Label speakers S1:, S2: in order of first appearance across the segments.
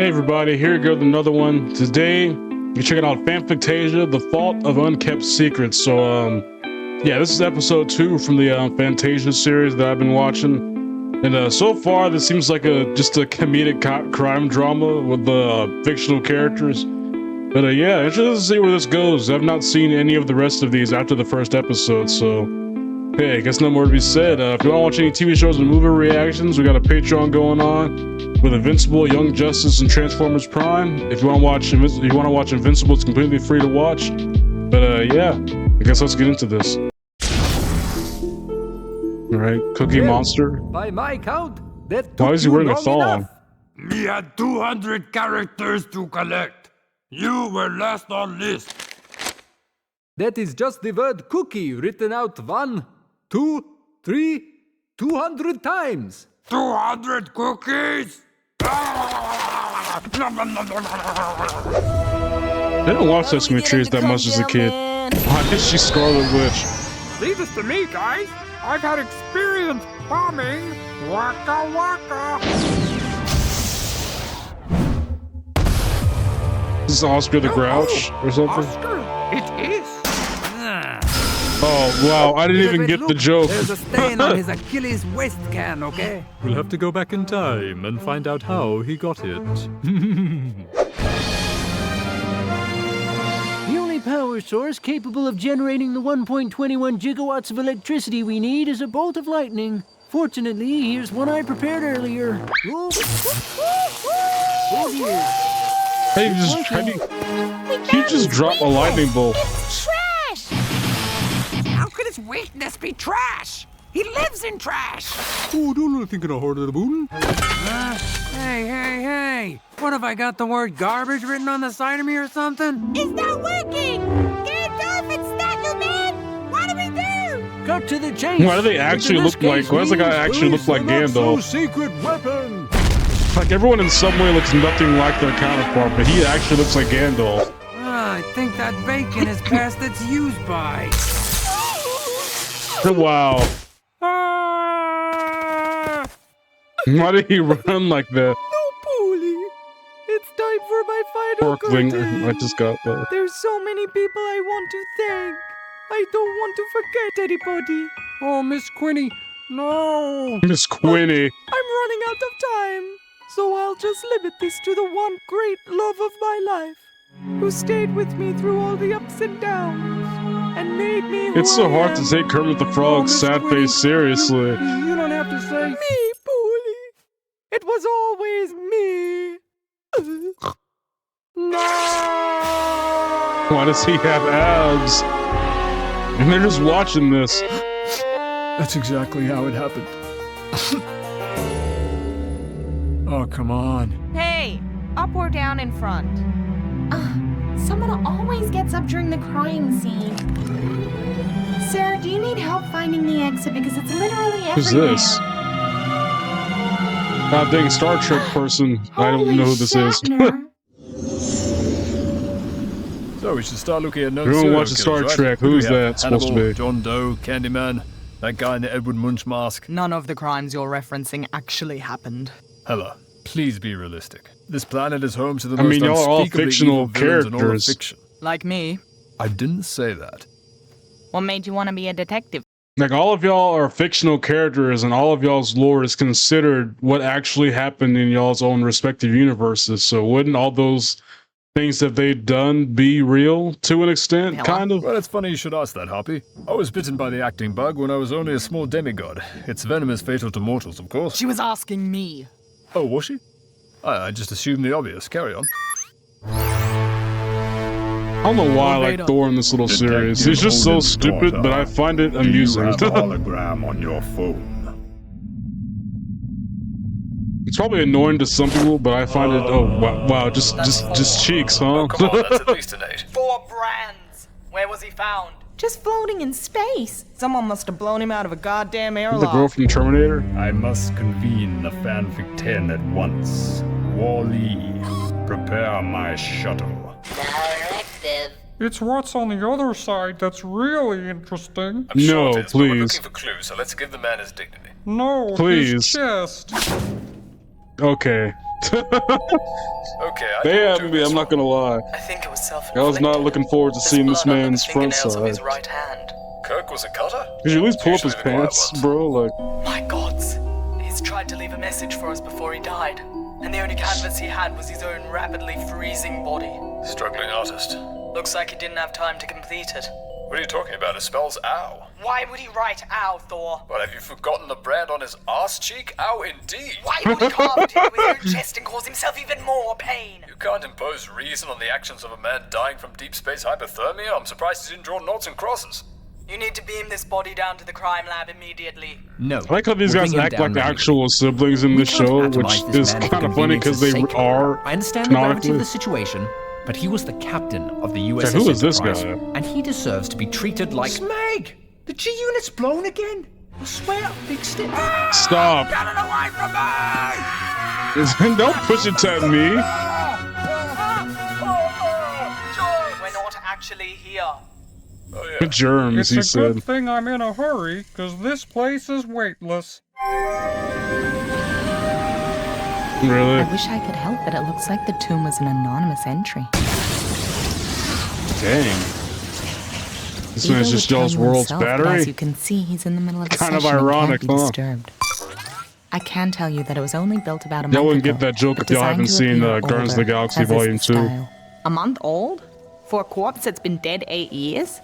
S1: Hey everybody, here we go with another one. Today, you're checking out FANFICTASIA, The Fault of Unkept Secrets. So, yeah, this is episode 2 from the Fantasia series that I've been watching. And so far, this seems like just a comedic crime drama with fictional characters. But yeah, interested to see where this goes. I've not seen any of the rest of these after the first episode, so... Hey, I guess no more to be said. If you want to watch any TV shows and movie reactions, we got a Patreon going on with Invincible, Young Justice, and Transformers Prime. If you want to watch Invincible, it's completely free to watch. But yeah, I guess let's get into this. All right, Cookie Monster.
S2: By my count, that
S1: Why is he wearing a thong?
S3: Me had 200 characters to collect. You were last on list.
S2: That is just the word cookie written out 1, 2, 3, 200 times.
S3: 200 cookies?
S1: I didn't watch Sesame Trees that much as a kid. Why is she Scarlet Witch?
S3: Leave this to me, guys. I've had experience bombing. Waka waka.
S1: Is this Oscar the Grouch or something?
S3: Oscar, it is.
S1: Oh, wow, I didn't even get the joke.
S2: There's a stain on his Achilles waist can, okay?
S4: We'll have to go back in time and find out how he got it.
S5: The only power source capable of generating the 1.21 gigawatts of electricity we need is a bolt of lightning. Fortunately, here's one I prepared earlier. Oh dear.
S1: Hey, you just drop a lightning bolt.
S6: It's trash! How could his weakness be trash? He lives in trash!
S4: Oh, don't think in a heart of the moon.
S2: Hey. What have I got the word garbage written on the side of me or something?
S6: It's not working! Gandalf, it's Statler Man! What do we do?
S5: Cut to the chase.
S1: Why do they actually look like? Why does the guy actually look like Gandalf?
S4: Secret weapon.
S1: Like everyone in some way looks nothing like their counterpart, but he actually looks like Gandalf.
S2: I think that bacon is past its use by.
S1: Wow. Why did he run like that?
S7: No, Polly. It's time for my final
S1: Porkling. I just got that.
S7: There's so many people I want to thank. I don't want to forget anybody.
S2: Oh, Miss Quinny, no.
S1: Miss Quinny.
S7: I'm running out of time. So I'll just limit this to the one great love of my life, who stayed with me through all the ups and downs, and made me who
S1: It's so
S7: I
S1: hard
S7: am.
S1: to take Kermit the Frog's sad face seriously.
S2: You don't have to say.
S7: Me, Polly. It was always me. No.
S1: Why does he have abs? And they're just watching this.
S4: That's exactly how it happened. Oh, come on.
S8: Hey, up or down in front?
S6: Someone always gets up during the crying scene. Sarah, do you need help finding the exit? Because it's literally everywhere.
S1: Who's this? God dang, Star Trek person. I don't know who this is.
S4: So we should start looking at
S1: Everyone
S4: serial
S1: watches Star
S4: killers, right?
S1: Trek.
S4: Who do
S1: Who's
S4: we have?
S1: that supposed to
S4: Hannibal,
S1: be?
S4: John Doe, Candyman, that guy in the Edward Munch mask.
S8: None of the crimes you're referencing actually happened.
S4: Hella, please be realistic. This planet is home to the
S1: I
S4: most
S1: mean, y'all are all
S4: unspeakably
S1: fictional
S4: evil villains in all of
S1: characters.
S4: fiction.
S8: Like me.
S4: I didn't say that.
S8: What made you want to be a detective?
S1: Like, all of y'all are fictional characters, and all of y'all's lore is considered what actually happened in y'all's own respective universes. So wouldn't all those things that they've done be real to an extent,
S8: Hella.
S1: kind of?
S4: Well, it's funny you should ask that, Hoppy. I was bitten by the acting bug when I was only a small demigod. Its venom is fatal to mortals, of course.
S8: She was asking me.
S4: Oh, was she? I just assumed the obvious. Carry on.
S1: I don't know why I like
S8: Later.
S1: Thor in this little series. He's just so stupid, but I find it amusing.
S3: You have a hologram on your phone.
S1: It's probably annoying to some people, but I find it. Oh wow, just cheeks, huh?
S4: Oh, come on, that's at least an 8.
S8: 4 brands. Where was he found?
S6: Just floating in space.
S8: Someone must have blown him out of a goddamn
S1: The
S8: airlock.
S1: girl from Terminator.
S3: I must convene the Fanfic 10 at once. Wall-E, prepare my shuttle.
S6: Directive.
S9: It's what's on the other side that's really interesting.
S4: I'm sure
S1: No,
S4: it is, but we're
S1: please.
S4: looking for clues, so let's give the man his dignity.
S9: No,
S1: Please.
S9: his chest.
S1: Okay.
S4: Okay, I
S1: They
S4: didn't
S1: had
S4: do
S1: me,
S4: this
S1: I'm not gonna lie.
S8: I think it was
S1: I
S8: self-inflicted.
S1: was not looking forward to seeing this man's front
S8: Of
S1: side.
S8: his right hand.
S4: Kirk was a cutter?
S1: Could you at least
S4: It's
S1: pull up his
S4: usually the quiet
S1: pants,
S4: ones.
S1: bro? Like,
S8: My gods. He's tried to leave a message for us before he died. And the only canvas he had was his own rapidly freezing body.
S4: Struggling artist.
S8: Looks like he didn't have time to complete it.
S4: What are you talking about? It spells ow.
S8: Why would he write ow, Thor?
S4: Well, have you forgotten the brand on his arse cheek? Ow, indeed.
S8: Why would he carve it into his own chest and cause himself even more pain?
S4: You can't impose reason on the actions of a man dying from deep space hypothermia. I'm surprised he didn't draw noughts and crosses.
S8: You need to beam this body down to the crime lab immediately.
S2: No.
S1: I like how these
S2: we'll
S1: guys
S2: bring him
S1: act
S2: down
S1: like
S2: manually.
S1: actual siblings in
S2: We
S1: this
S2: can't
S1: show,
S2: atomize
S1: which
S2: this
S1: is
S2: man for
S1: kind of funny because they
S2: convenience's sake.
S1: are
S2: I understand the gravity
S1: canonically.
S2: of the situation, but he was the captain of the USS
S1: who is this
S2: Enterprise,
S1: guy?
S2: and he deserves to be treated like...
S5: Smeg! The G unit's blown again. I swear I fixed it.
S1: Stop!
S8: Get it away from me!
S1: Don't push it at me!
S8: We're not actually here.
S4: Oh, yeah.
S1: Germs, he
S9: It's a good
S1: said.
S9: thing I'm in a hurry, because this place is weightless.
S1: Really?
S6: I wish I could help, but it looks like the tomb was an anonymous entry.
S1: Dang. This
S6: Ego
S1: man's just
S6: would tell
S1: Joel's
S6: you
S1: world's
S6: himself, but as you
S1: battery?
S6: can see, he's in the middle of a
S1: Kind of
S6: session and
S1: ironic,
S6: can't be
S1: huh?
S6: disturbed. I can tell you that it was only built about a month
S1: Y'all wouldn't
S6: ago,
S1: get that joke
S6: but
S1: if y'all
S6: designed
S1: haven't
S6: to
S1: seen
S6: appear
S1: Guardians of the
S6: older,
S1: Galaxy
S6: as is
S1: Volume
S6: the
S1: 2.
S6: style.
S8: A month old? For a corpse that's been dead 8 years?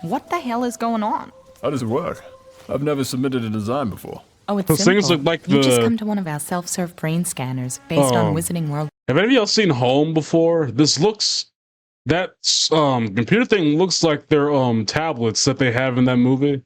S8: What the hell is going on?
S4: How does it work? I've never submitted a design before.
S6: Oh, it's
S1: Those
S6: simple.
S1: things look like
S6: You just
S1: the-
S6: come to one of our self-serve brain scanners based
S1: Oh.
S6: on Wizarding World.
S1: Have any of y'all seen Home before? This looks... That computer thing looks like their tablets that they have in that movie.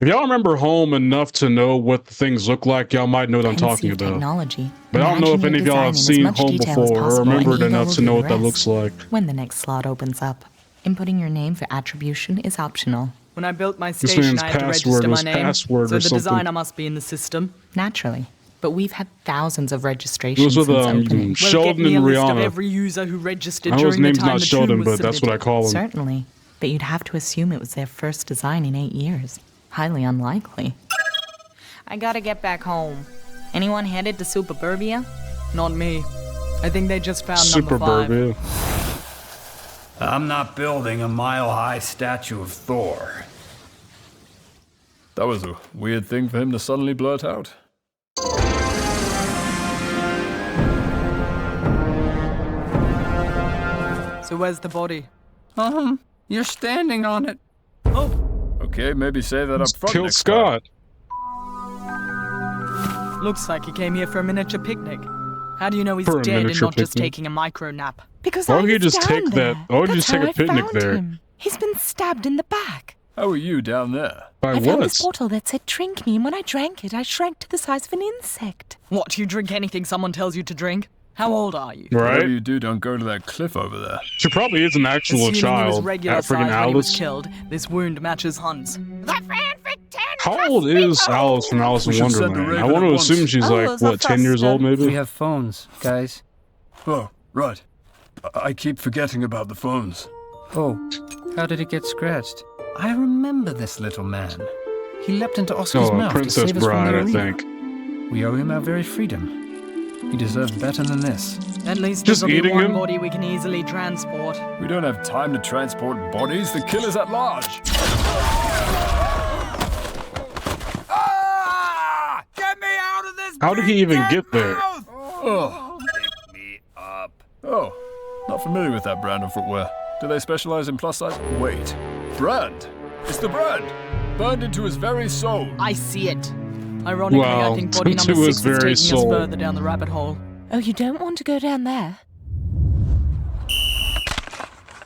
S1: If y'all remember Home enough to know what the things look like, y'all might know what I'm talking
S6: Conceived
S1: about.
S6: technology.
S1: But I don't know if
S6: Imagine
S1: any of
S6: you're
S1: y'all have
S6: designing
S1: seen
S6: as much
S1: Home
S6: detail as
S1: before or
S6: possible, and
S1: remembered
S6: Ego
S1: enough
S6: will
S1: to
S6: do
S1: know
S6: the
S1: what that
S6: rest.
S1: looks like.
S6: When the next slot opens up, inputting your name for attribution is optional.
S8: When I built my
S1: This
S8: station,
S1: man's
S8: I had to
S1: password
S8: register my
S1: was
S8: name,
S1: password
S8: so
S1: or
S8: the
S1: something.
S8: designer must be in the system.
S6: Naturally. But we've had thousands of
S1: It
S6: registrations
S1: was with
S6: since opening.
S8: Well,
S1: Sheldon
S8: get me a
S1: and
S8: list of
S1: Rihanna.
S8: every user who registered
S1: I know his
S8: during the
S1: name's
S8: time
S1: not
S8: the
S1: Sheldon,
S8: tomb was
S1: but that's what I
S8: submitted.
S1: call him.
S6: Certainly. But you'd have to assume it was their first design in 8 years. Highly unlikely.
S8: I gotta get back home. Anyone headed to Superburbia? Not me. I think they just found number 5.
S1: Superburbia.
S3: I'm not building a mile-high statue of Thor.
S4: That was a weird thing for him to suddenly blurt out.
S8: So where's the body?
S9: You're standing on it.
S4: Okay, maybe say that up front
S1: Kill
S4: next time.
S1: Scott.
S8: Looks like he came here for a miniature picnic. How do you know he's
S1: For a
S8: dead and
S1: miniature
S8: not just
S1: picnic?
S8: taking a micro nap?
S6: Because
S1: Why
S6: I
S1: would you
S6: was
S1: just
S6: down
S1: take
S6: there.
S1: that- why would you
S6: That's
S1: just take
S6: how
S1: a picnic
S6: I found
S1: there?
S6: him. He's been stabbed in the back.
S4: How are you down there?
S1: By
S6: I found
S1: what?
S6: this bottle that said drink me, and when I drank it, I shrank to the size of an insect.
S8: What, you drink anything someone tells you to drink? How old are you?
S1: Right?
S4: Whatever you do, don't go to that cliff over there.
S1: She probably is an actual
S8: Assuming he was
S1: child.
S8: regular
S1: African
S8: size when he was
S1: Alice.
S8: killed, this wound matches Hunt's.
S1: How old is Alice from Alice in
S4: We should send the
S1: Wonderland? I
S4: Raven
S1: want to
S4: at once.
S1: assume she's
S6: Oh,
S1: like,
S6: the
S1: what, 10 years old maybe?
S5: We have phones, guys.
S4: Oh, right. I keep forgetting about the phones.
S5: Oh, how did it get scratched? I remember this little man. He leapt into Oscar's
S1: Oh,
S5: mouth
S1: Princess
S5: to save us from
S1: Bride,
S5: the
S1: I
S5: arena.
S1: think.
S5: We owe him our very freedom. He deserves better than this.
S8: At least
S1: Just
S8: this'll be
S1: eating
S8: one
S1: him?
S8: body we can easily transport.
S4: We don't have time to transport bodies. The killer's at large.
S9: Get me out of this!
S1: How did he even get there?
S4: Oh.
S3: Pick me up.
S4: Oh, not familiar with that brand of footwear. Do they specialize in plus size? Wait. Brand? It's the brand! Burned into his very soul.
S8: I see it. Ironically,
S1: Wow,
S8: I think body
S1: to
S8: number
S1: his
S8: 6 is
S1: very
S8: taking
S1: soul.
S8: us further down the rabbit hole.
S6: Oh, you don't want to go down there?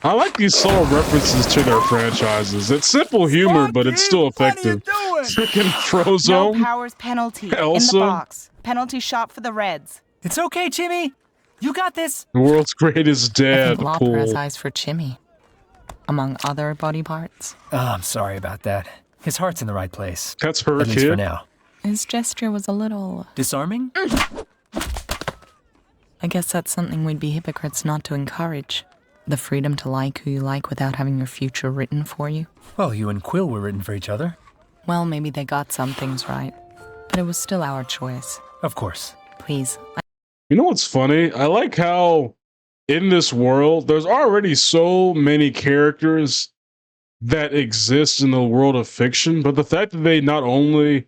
S1: I like these subtle references to their franchises. It's simple humor, but it's still effective. Freaking
S8: No
S1: Frozone.
S8: powers penalty. In
S1: Elsa?
S8: the box. Penalty shot for the Reds.
S5: It's okay, Jimmy. You got this.
S1: The world's greatest
S6: I
S1: dad.
S6: think Lopper has
S1: Cool.
S6: eyes for Chimmy. Among other body parts.
S5: Oh, I'm sorry about that. His heart's in the right place.
S1: That's her
S5: At least for
S1: kid.
S5: now.
S6: His gesture was a little...
S5: Disarming?
S6: I guess that's something we'd be hypocrites not to encourage. The freedom to like who you like without having your future written for you.
S5: Well, you and Quill were written for each other.
S6: Well, maybe they got some things right. But it was still our choice.
S5: Of course.
S6: Please,
S1: You know what's funny? I like how in this world there's already so many characters that exist in the world of fiction, but the fact that they not only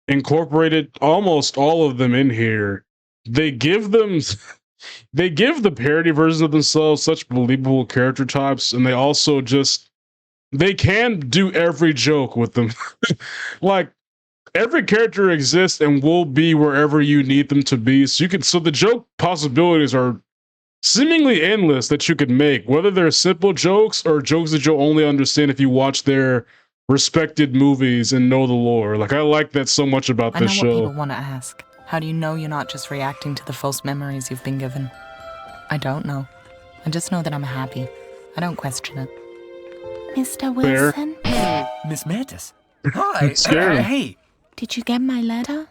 S1: incorporated almost all of them in here, they give them they give the parody versions of themselves such believable character types, and they also just they can do every joke with them. Like every character exists and will be wherever you need them to be. So the joke possibilities are seemingly endless that you could make, whether they're simple jokes or jokes that you'll only understand if you watch their respected movies and know the lore. Like I like that so much about
S8: I know
S1: this
S8: what
S1: show.
S8: people want to ask. How do you know you're not just reacting to the false memories you've been given? I don't know. I just know that I'm happy. I don't question it.
S6: Mr.
S1: Fair.
S6: Wilson,
S4: Miss Mantis. Hi.
S1: Scared.
S4: Hey.
S6: did you get my letter?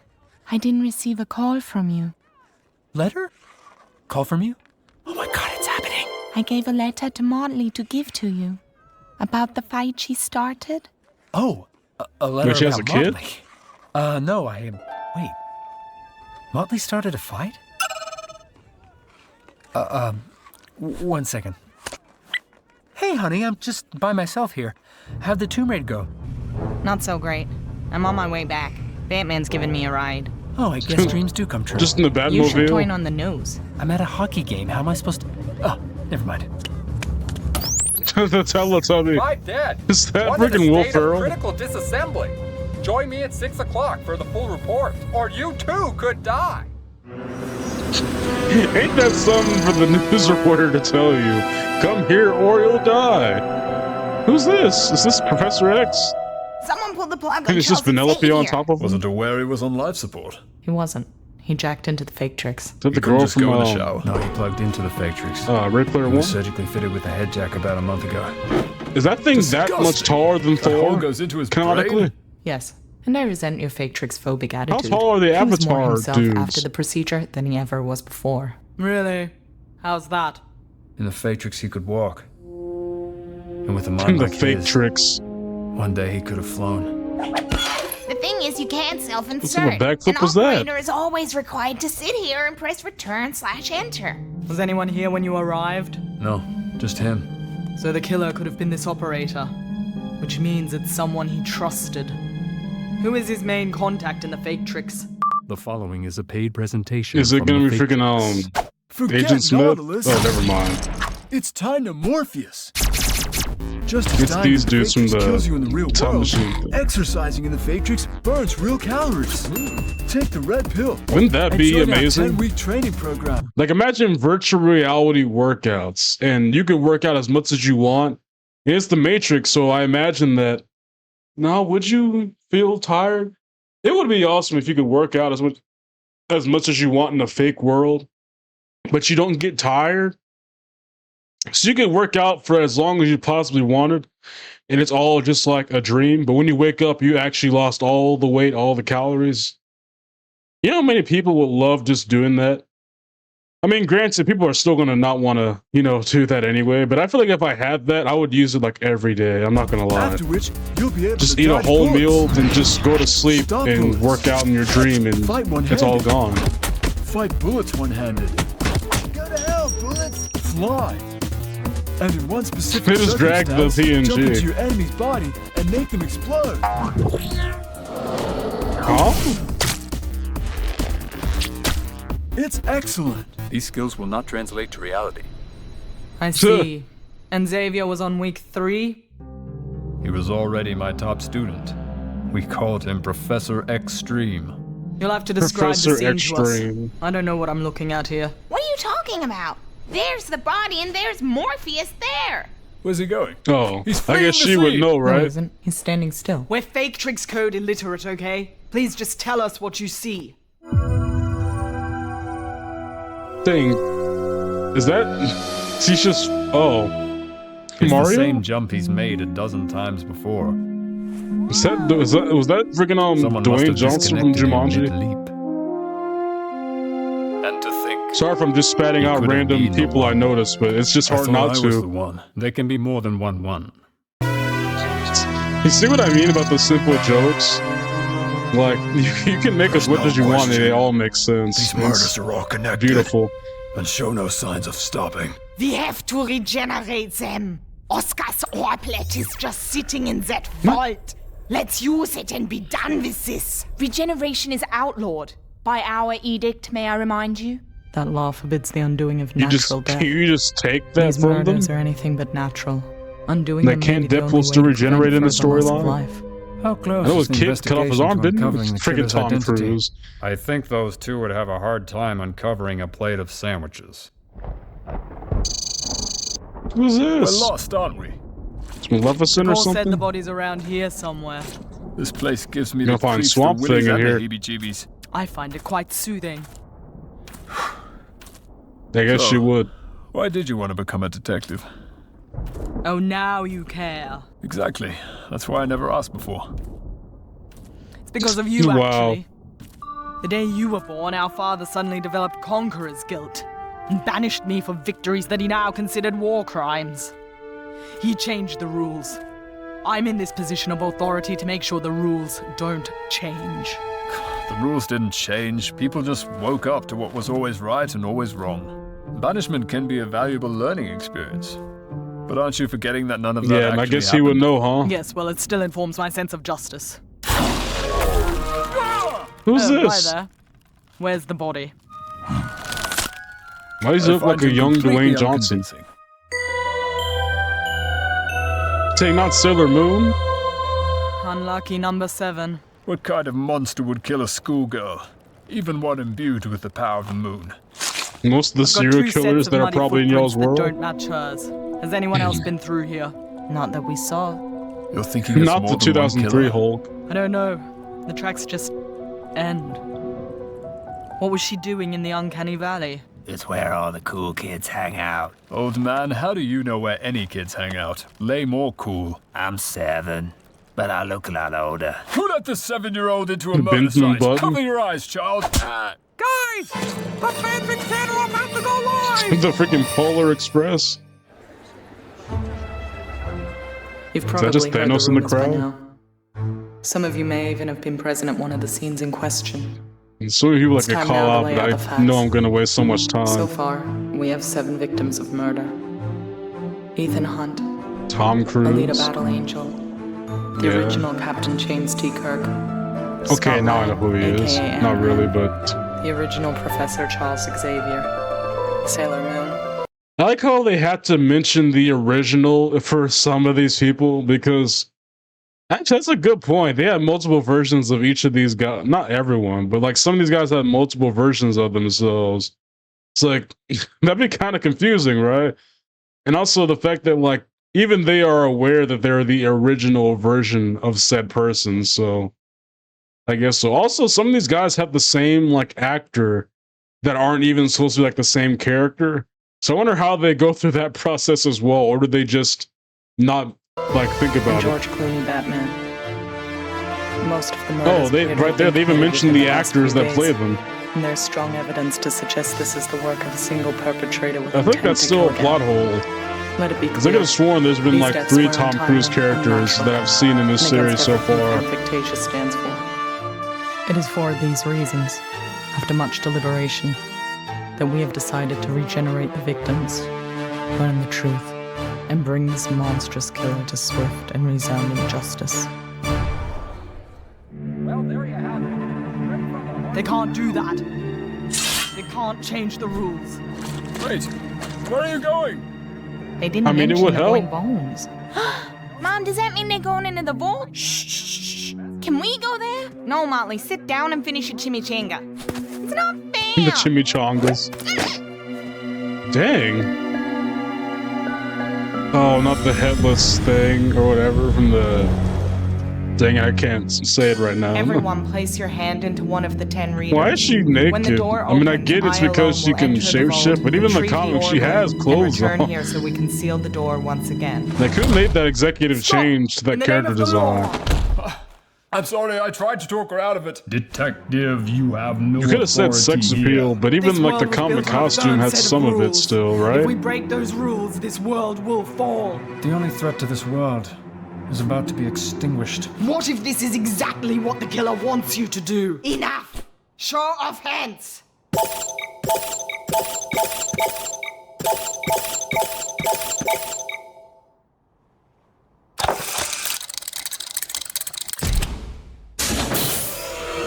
S6: I didn't receive a call from you.
S4: Letter? Call from you? Oh my god, it's happening.
S6: I gave a letter to Motley to give to you. About the fight she started?
S4: Oh, a letter
S1: Wait, she has
S4: about
S1: a kid?
S4: Motley. No, I am. Wait. Motley started a fight? 1 second. Hey, honey, I'm just by myself here. How'd the tomb raid go?
S8: Not so great. I'm on my way back. Batman's giving me a ride.
S4: Oh, I guess dreams do come true.
S1: Just in the
S8: You should
S1: Batmobile.
S8: join on the news.
S4: I'm at a hockey game. How am I supposed to... Oh, never mind.
S1: The Teletubby.
S9: My dad.
S1: Is that
S9: One in a
S1: freaking Will
S9: state of
S1: Ferrell?
S9: critical disassembly. Join me at 6 o'clock for the full report, or you too could die.
S1: Ain't that something for the news reporter to tell you? Come here or you'll die. Who's this? Is this Professor X?
S6: Someone pulled the plug on
S1: And it's just Penelope on top of him?
S3: Wasn't aware he was on life support.
S8: He wasn't. He jacked into the fake tricks.
S1: Is that the
S3: Couldn't
S1: girl
S3: just
S1: from
S3: go in the shower.
S4: No, he plugged into the Factrix.
S1: Red Player
S4: He
S1: 1?
S4: was surgically fitted with a head jack about a month ago.
S1: Is that thing that much
S3: Disgusting.
S1: taller than
S3: That hole
S1: Thor?
S3: goes into his
S1: Canonically?
S3: brain?
S8: Yes. And I resent your fake tricks phobic attitude.
S1: tall are the
S8: He was more
S1: Avatar
S8: himself
S1: dudes?
S8: after the procedure than he ever was before. Really? How's that?
S4: In the Factrix, he could walk. And with a mind
S1: And the
S4: like
S1: fake
S4: his,
S1: tricks.
S4: one day he could have flown.
S6: The thing is, you can't
S1: What
S6: self-insert.
S1: sort of backflip
S6: An
S1: was that?
S6: operator is always required to sit here and press return/enter.
S8: Was anyone here when you arrived?
S4: No, just him.
S8: So the killer could have been this operator, which means it's someone he trusted. Who is his main contact in the fake tricks?
S4: The following is a paid presentation.
S1: Is it
S4: from
S1: gonna
S4: the
S1: be freaking,
S4: Factrix. Forget
S1: Agent Smith?
S4: Nautilus.
S1: Oh, never mind.
S4: It's time to Morpheus. Just as
S1: It's
S4: dying
S1: these
S4: in
S1: dudes from
S4: Factrix
S1: the
S4: kills you in the real
S1: time
S4: world,
S1: machine.
S4: exercising in the Factrix burns real calories. Take the red pill.
S1: Wouldn't that
S4: and
S1: be
S4: join our
S1: amazing?
S4: 10-week training program.
S1: Like imagine virtual reality workouts, and you could work out as much as you want. It's the Matrix, so I imagine that. Now, would you feel tired? It would be awesome if you could work out as much as you want in a fake world, but you don't get tired. So you can work out for as long as you possibly wanted, and it's all just like a dream. But when you wake up, you actually lost all the weight, all the calories. You know how many people would love just doing that? I mean, granted, people are still going to not want to, do that anyway. But I feel like if I had that, I would use it like every day. I'm not going to lie.
S4: After which, you'll be able
S1: Just
S4: to
S1: eat a
S4: dodge
S1: whole
S4: bullets.
S1: meal, then just go to sleep
S4: Stop
S1: and
S4: bullets.
S1: work out in your dream, and
S4: Fight
S1: it's all
S4: one-handed.
S1: gone.
S4: Fight bullets one-handed. Go to hell, bullets! Fly. And in one specific
S1: They just dragged the
S4: circumstance, jump
S1: PNG.
S4: into your enemy's body and make them explode.
S1: Huh?
S4: It's excellent. These skills will not translate to reality.
S8: I see. And Xavier was on week 3?
S3: He was already my top student. We called him Professor Extreme.
S8: You'll have to describe
S1: Professor
S8: the scene to us.
S1: Extreme.
S8: I don't know what I'm looking at here.
S6: What are you talking about? There's the body and there's Morpheus there.
S4: Where's he going?
S1: Oh,
S4: He's
S1: I
S4: fleeing
S1: guess
S4: the
S1: she would
S4: scene.
S1: know,
S8: No, he
S1: right?
S8: isn't. He's standing still. We're fake tricks code illiterate, okay? Please just tell us what you see.
S1: Thing. Is that... He's just... Oh.
S3: It's
S1: Mario?
S3: the same jump he's made a dozen times before.
S1: Was that freaking
S3: Someone must
S1: Dwayne
S3: have
S1: Johnson from
S3: disconnected him
S1: Jumanji?
S3: mid-leap. And to think,
S1: Sorry if I'm just spatting
S3: You
S1: out
S3: could've
S1: random
S3: been the
S1: people I
S3: one.
S1: noticed, but it's just
S3: I
S1: hard
S3: thought
S1: not
S3: I was the
S1: to.
S3: one. There can be more than one.
S1: You see what I mean about the simple jokes? Like, you can make as much as you want, and they all make sense.
S4: These murders are all connected.
S1: Beautiful.
S4: And show no signs of stopping.
S6: We have to regenerate them. Oscar's orblet is just sitting in that vault. Let's use it and be done with this.
S10: Regeneration is outlawed. By our edict, may I remind you?
S8: That law forbids the undoing of natural death.
S1: You just take that
S8: These
S1: from them?
S8: murders are anything but natural. Undoing
S1: They
S8: them
S1: can't
S8: may be the
S1: Deadpool
S8: only
S1: still
S8: way to
S1: regenerate in the
S8: prevent further loss of
S1: storyline?
S8: life.
S4: How close
S1: I know
S4: is
S1: his
S4: the
S1: kid cut off his arm,
S4: investigation
S1: didn't
S4: to
S1: he?
S4: uncovering the
S1: Freaking
S4: killer's
S1: Tom
S4: identity?
S1: Cruise.
S3: I think those two would have a hard time uncovering a plate of sandwiches.
S1: Who's
S4: We're
S1: this?
S4: lost, aren't we?
S1: It's Maleficent or
S7: Cole said the
S1: something?
S7: body's around here somewhere.
S4: This place gives me
S1: You're
S4: the
S1: gonna find
S4: creeps,
S1: Swamp
S4: the willies,
S1: Thing in
S4: and the
S1: here.
S4: heebie-jeebies.
S7: I find it quite soothing.
S1: I guess
S4: So-
S1: she would.
S4: Why did you want to become a detective?
S7: Oh, now you care.
S4: Exactly. That's why I never asked before.
S7: It's because of you,
S1: Wow.
S7: actually. The day you were born, our father suddenly developed conqueror's guilt and banished me for victories that he now considered war crimes. He changed the rules. I'm in this position of authority to make sure the rules don't change.
S4: The rules didn't change. People just woke up to what was always right and always wrong. Banishment can be a valuable learning experience. But aren't you forgetting that none of that
S1: Yeah, and I
S4: actually
S1: guess he would
S4: happened?
S1: know, huh?
S7: Yes, well, it still informs my sense of justice.
S1: Who's
S7: Oh,
S1: this?
S7: Hi there. Where's the body?
S1: Why does he
S4: I
S1: look like
S4: find
S1: a
S4: you
S1: young
S4: completely
S1: Dwayne Johnson?
S4: unconvincing.
S1: Say not Sailor Moon?
S7: Unlucky number 7.
S4: What kind of monster would kill a schoolgirl? Even one imbued with the power of the moon.
S1: Most of the
S7: I've got
S1: serial
S7: 2
S1: killers
S7: sets of
S1: that are
S7: muddy
S1: probably in
S7: footprints
S1: y'all's world.
S7: that don't match hers. Has anyone else been through here?
S8: Not that we saw.
S4: You're thinking it's
S1: Not
S4: more
S1: the
S4: than one
S1: 2003
S4: killer.
S1: Hulk.
S7: I don't know. The tracks just end. What was she doing in the uncanny valley?
S11: It's where all the cool kids hang out.
S4: Old man, how do you know where any kids hang out? Lay more cool.
S11: I'm 7, but I look a lot older.
S4: Who let this 7-year-old into a murder
S1: Benjamin
S4: site?
S1: Button?
S4: Cover your eyes, child.
S7: Guys! The fanfic channel about to go live!
S1: The freaking Polar Express.
S8: You've
S1: that
S8: probably
S1: just
S8: heard
S1: Thanos
S8: the
S1: in the
S8: rumors by
S1: crowd?
S8: now. Some of you may even have been present at one of the scenes in question.
S1: And so many people like
S8: It's
S1: to
S8: time
S1: call
S8: now to
S1: out,
S8: lay
S1: but
S8: out the
S1: I
S8: facts.
S1: know I'm gonna waste so much time.
S8: So far, we have 7 victims of murder. Ethan Hunt,
S1: Tom
S8: Alita
S1: Cruise.
S8: Battle Angel, the
S1: Yeah.
S8: original Captain James T. Kirk.
S1: Okay,
S8: Scott
S1: now I
S8: Lang,
S1: know who he is.
S8: aka
S1: Not
S8: Ant-Man,
S1: really, but
S8: the original Professor Charles Xavier, Sailor Moon.
S1: I like how they had to mention the original for some of these people because actually that's a good point. They had multiple versions of each of these guys. Not everyone, but like some of these guys had multiple versions of themselves. It's like that'd be kind of confusing, right? And also the fact that like even they are aware that they're the original version of said person. So I guess so. Also, some of these guys have the same like actor that aren't even supposed to be like the same character. So I wonder how they go through that process as well, or do they just not like think
S8: And
S1: about it?
S8: George Clooney Batman. Most of the
S1: Oh,
S8: murders
S1: they
S8: appear to
S1: right
S8: have
S1: there.
S8: been
S1: They even
S8: committed
S1: mentioned
S8: within
S1: the
S8: last
S1: actors
S8: few
S1: that play
S8: days,
S1: them.
S8: and there's strong evidence to suggest this is the work of a single perpetrator with
S1: I think
S8: intent
S1: that's
S8: to
S1: still a
S8: kill
S1: plot
S8: again.
S1: hole.
S8: Let it be
S1: Because I could
S8: clear.
S1: have sworn there's been
S8: These
S1: like
S8: deaths
S1: 3
S8: were
S1: Tom
S8: entirely
S1: Cruise characters
S8: unnatural
S1: that I've seen in this
S8: and
S1: series
S8: against
S1: so
S8: everything
S1: far.
S8: FANFICTASIA stands for. It is for these reasons, after much deliberation, that we have decided to regenerate the victims, learn the truth, and bring this monstrous killer to swift and resounding justice.
S9: Well, there you have it.
S7: They can't do that. They can't change the rules.
S4: Wait, where are you going?
S8: They didn't
S1: I mean, it
S8: mention
S1: would
S8: the
S1: help.
S8: boy bones.
S6: Mom, does that mean they're going into the vault? Shh. Can we go there? No, Motley, sit down and finish your chimichanga. It's not fair.
S1: The chimichangas. Dang. Oh, not the headless thing or whatever from the. Dang, I can't say it right now.
S6: Everyone, place your hand into one of the 10 readers.
S1: Why is she
S6: When the
S1: naked?
S6: door
S1: I mean, I
S6: opens,
S1: get it's
S6: I
S1: because she
S6: alone
S1: can
S6: will enter the
S1: shape shift,
S6: vault,
S1: but even in the
S6: retrieve
S1: comics, she
S6: orb
S1: has
S6: and
S1: clothes
S6: return
S1: on.
S6: here so we can seal the door once again.
S1: They could have made that executive change to that
S7: In the
S1: character
S7: name of the law.
S1: design.
S4: I'm sorry, I tried to talk her out of it.
S3: Detective, you have no
S1: You could have said sex
S3: authority
S1: appeal,
S3: here.
S1: but even
S7: This
S1: like the
S7: world was
S1: comic
S7: built on a
S1: costume
S7: third
S1: had
S7: set of
S1: some of it
S7: rules.
S1: still,
S7: If we
S1: right?
S7: break those rules, this world will fall.
S12: The only threat to this world
S4: is about to be extinguished.
S7: What if this is exactly what the killer wants you to do?
S6: Enough! Show of hands!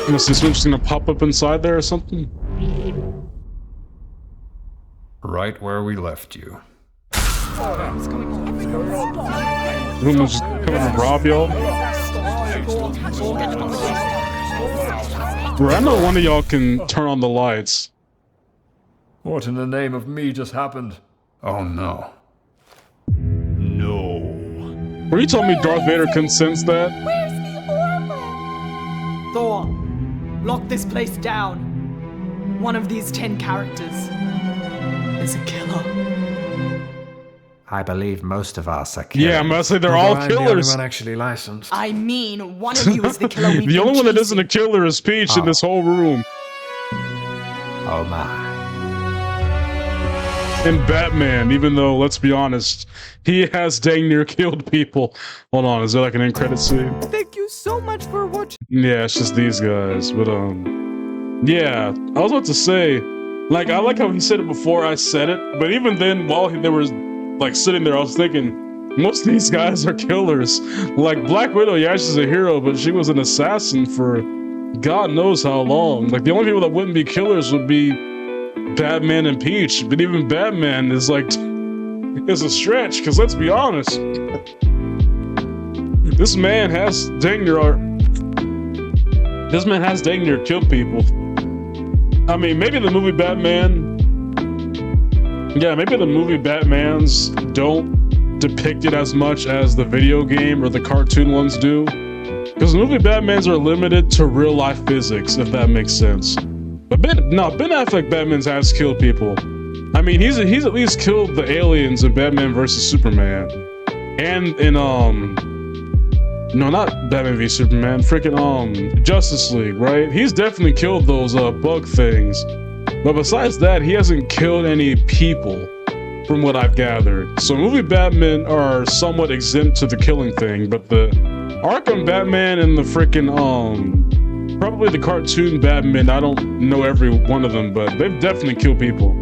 S1: Unless this one's gonna pop up inside there or something.
S3: Right where we left you.
S1: Someone's just coming to rob y'all. Bro, I know one of y'all can turn on the lights.
S4: What in the name of me just happened?
S3: Oh no. No.
S1: Were you telling me Darth Vader couldn't sense that?
S6: Where's the orb?
S7: Thor, lock this place down. One of these 10 characters is a killer.
S11: I believe most of us are killers.
S1: Yeah, I'm gonna say they're all
S4: I'm the only
S1: killers.
S4: one actually licensed.
S7: I mean, one of you is the killer we've
S1: The only
S7: been
S1: one that isn't a
S7: chasing.
S1: killer is Peach in this whole room.
S11: Oh my.
S1: And Batman, even though, let's be honest, he has dang near killed people. Hold on, is there like an end credit scene?
S7: Thank you so much for watching.
S1: Yeah, it's just these guys, but yeah, I was about to say, like, I like how he said it before I said it, but even then, while they were, like, sitting there, I was thinking, most of these guys are killers. Like, Black Widow, yeah, she's a hero, but she was an assassin for God knows how long. Like, the only people that wouldn't be killers would be Batman and Peach, but even Batman is, like, is a stretch, because let's be honest, this man has dang near killed people. I mean, maybe the movie Batman, yeah, maybe the movie Batmans don't depict it as much as the video game or the cartoon ones do. Because the movie Batmans are limited to real life physics, if that makes sense. But Ben Affleck Batman's has killed people. I mean, he's at least killed the aliens in Batman vs Superman. And in, no, not Batman v Superman, freaking, Justice League, right? He's definitely killed those, bug things. But besides that, he hasn't killed any people, from what I've gathered. So movie Batman are somewhat exempt to the killing thing, but the Arkham Batman and the freaking, probably the cartoon Batman, I don't know every one of them, but they've definitely killed people.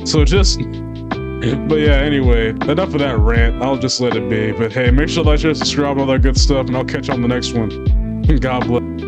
S1: So just, but yeah, anyway, enough of that rant. I'll just let it be. But hey, make sure to like, share, subscribe, all that good stuff, and I'll catch you on the next one. God bless.